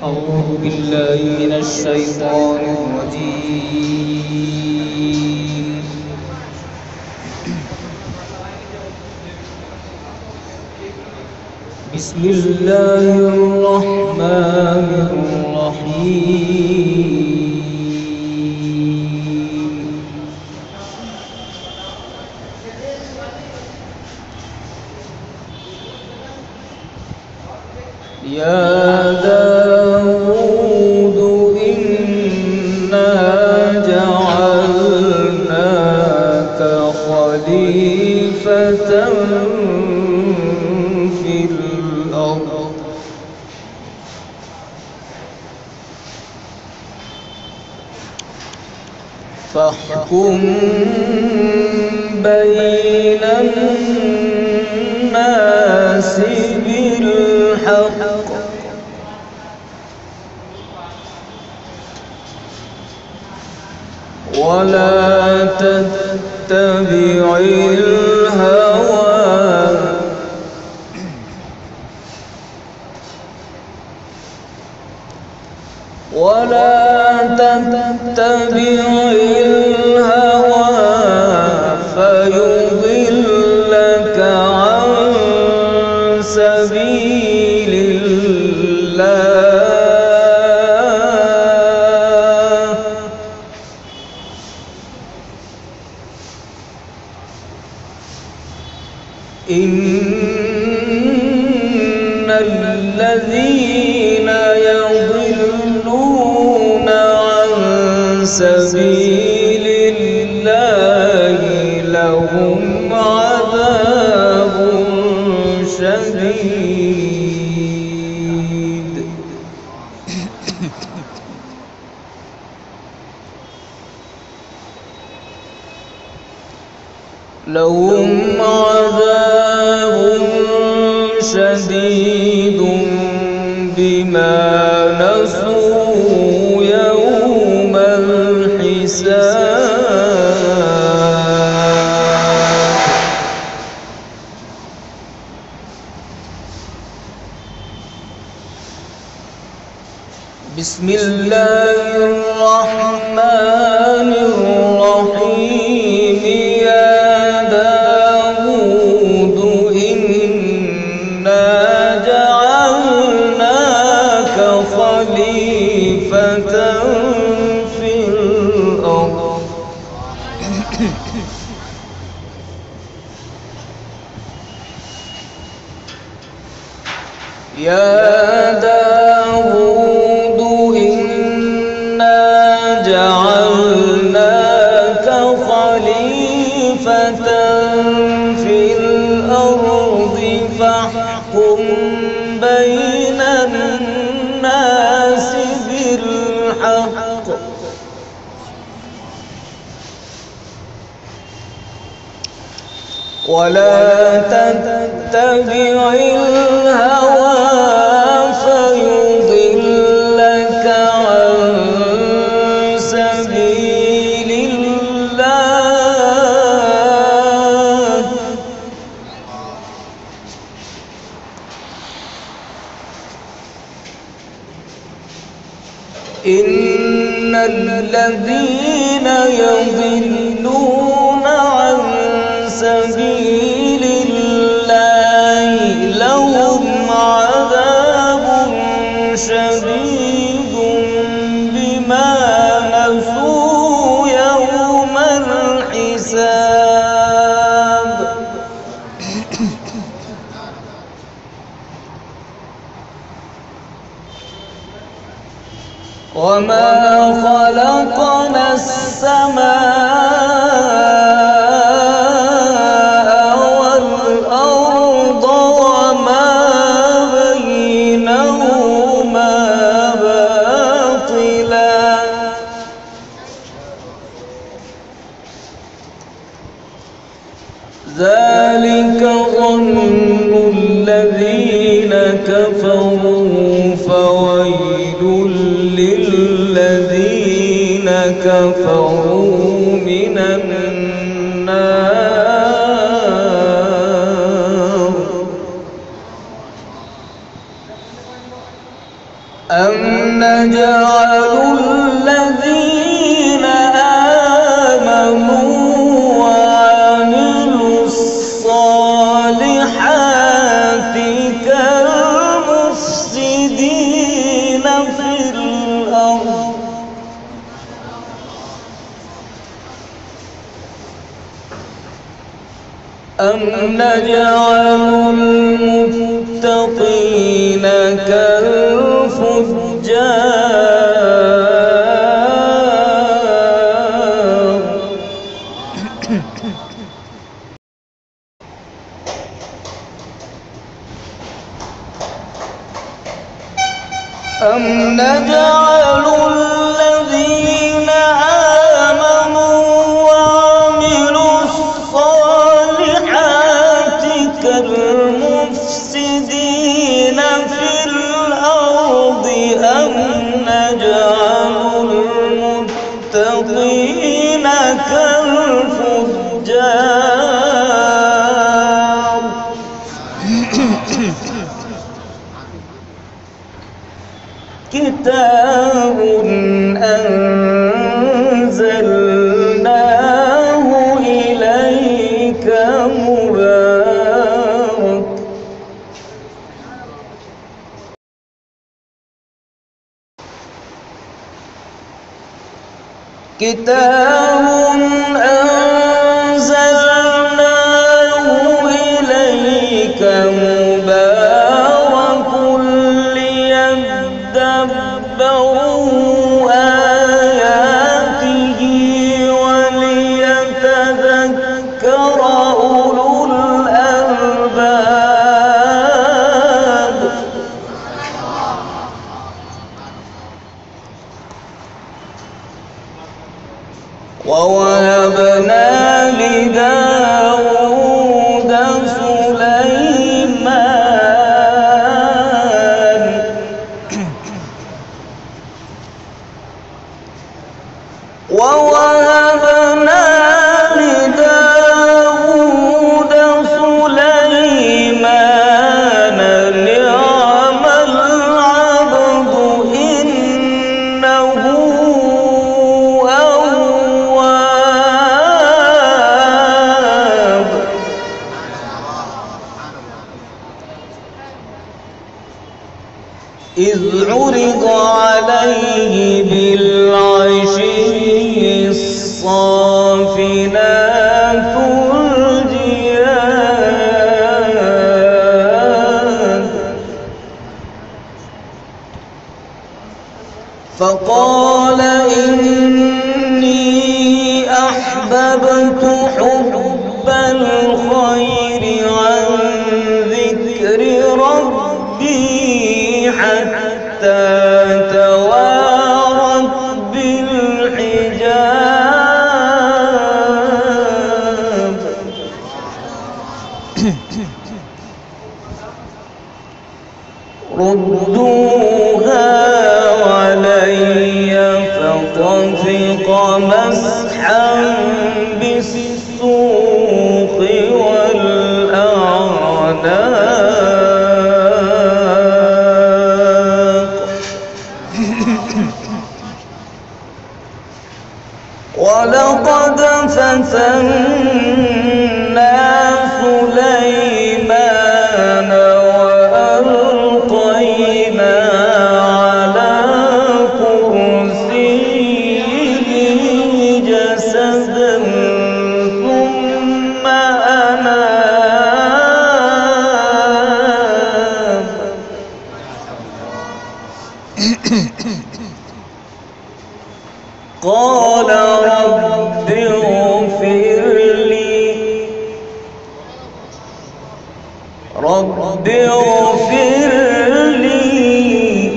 أعوذ بالله من الشيطان الرجيم. بسم الله الرحمن الرحيم. يا داود إنا جعلناك خليفة في الأرض فاحكم بين الناس بالحق ولا تتبع الهوى فيضلك عن سبيل الله. إن الذين يضلون عن سبيل الله لهم عذاب شديد. لهم عذاب شديد بما نسوا يوم الحساب. بسم الله الرحمن الرحيم. يا داود إنا جعلناك خليفة في الأرض يا داود إنا جعلناك خليفة في الأرض فاحكم بين الناس بالحق ولا تتبع الهوى فيضلك عن سبيل الله. إن الذين يضلون عن سبيل الله لهم عذاب شديد بما نسوا يوم الحساب. وما خلقنا السماء والأرض وما بينهما باطلا ذلك ظن الذين كفروا فويل للذين كفروا من النار. أم نجعل الذين آمنوا وعملوا الصالحات كالمفسدين في الأرض أم نجعل المتقين كالفجار أم نجعل الذين آمنوا وعملوا الصالحات كالمفسدين في الأرض أم نجعل المتقين كالفجار كتاب أنزلناه إليك مبارك كتاب أنزلناه إليك مبارك ليدبروا آياته وليتذكر أولو الألباب ووهبنا لداود سليمان ووهبنا لداود سليمان نعم العبد إنه أواب إذ عرض عليه بالعشي الصافنات الجياد فقال إني أحببت حب الخير عن ذكر ربي حتى توارت بالحجاب ردوها علي فطفق مسحا بالسوق والأعناق ولقد فتنا سليمان وألقينا على كرسيه جسدا ثم أناب قال رب اغفر لي رب اغفر لي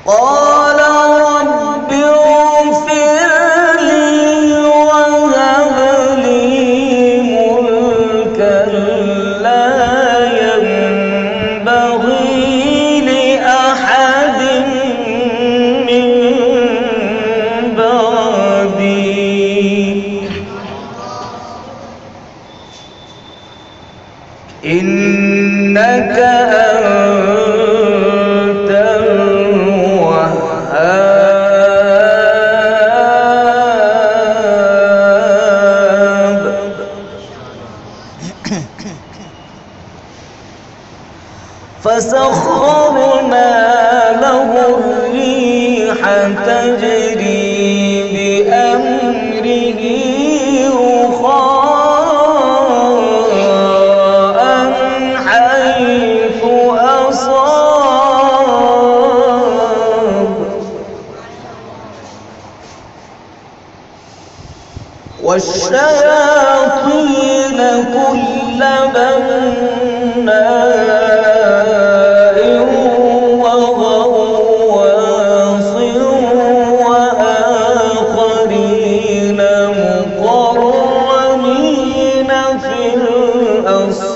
قال رب اغفر لي وهب لي ملكا لا ينبغي لأحد من بعدي. إنك أنت الوهاب. فسخرنا له الريح تجري بأمره رخاء حيث أصاب والشياطين كل بناء وغواص وآخرين مقرنين في الأصفاد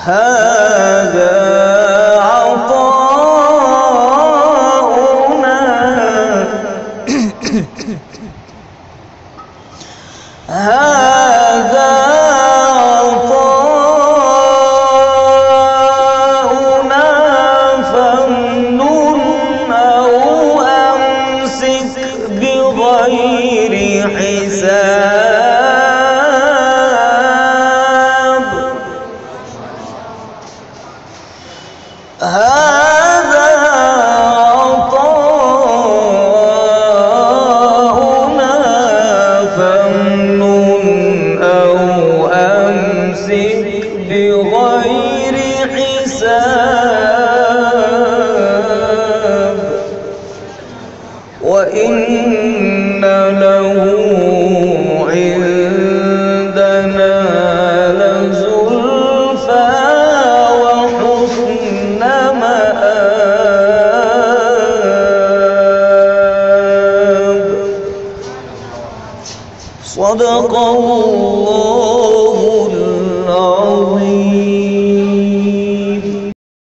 هذا هذا عطاؤنا فامنن أو أمسك بغير حساب هذا عطاؤنا فامنن أو أمسك بغير حساب وإن له عندنا لزلفى وحسن مآب. صدق الله العظيم.